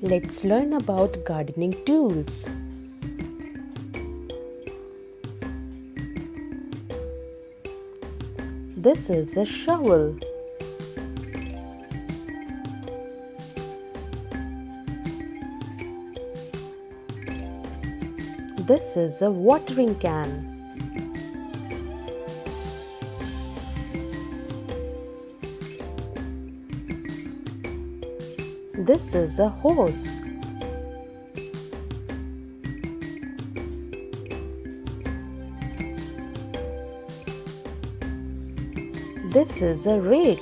Let's learn about gardening tools. This is a shovel. This is a watering can. This is a hose. This is a rake.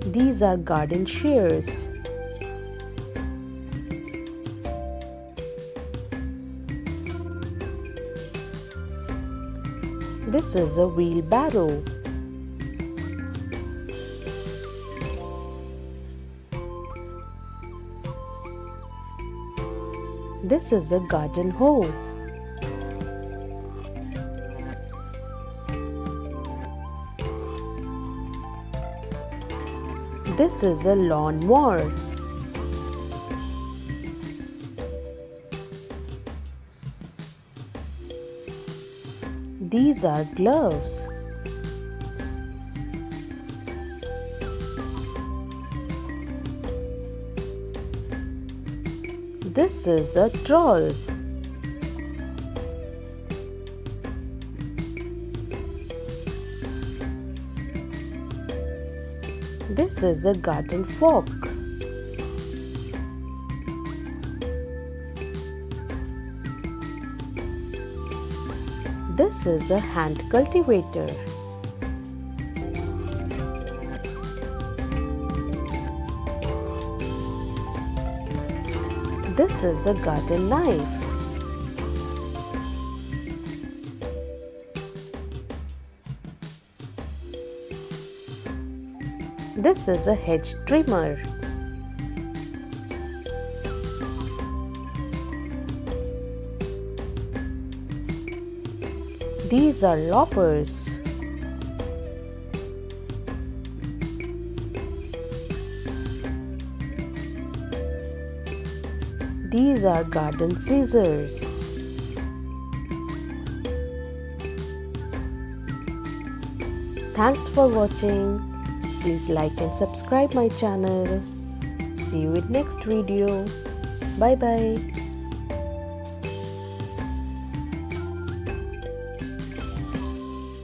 These are garden shears. This is a wheelbarrow. This is a garden hoe. This is a lawn mower. These are gloves. This is a trowel. This is a garden fork. This is a hand cultivator. This is a garden knife. This is a hedge trimmer. These are loppers. These are garden scissors. Thanks for watching. Please like and subscribe my channel. See you in next video. Bye bye.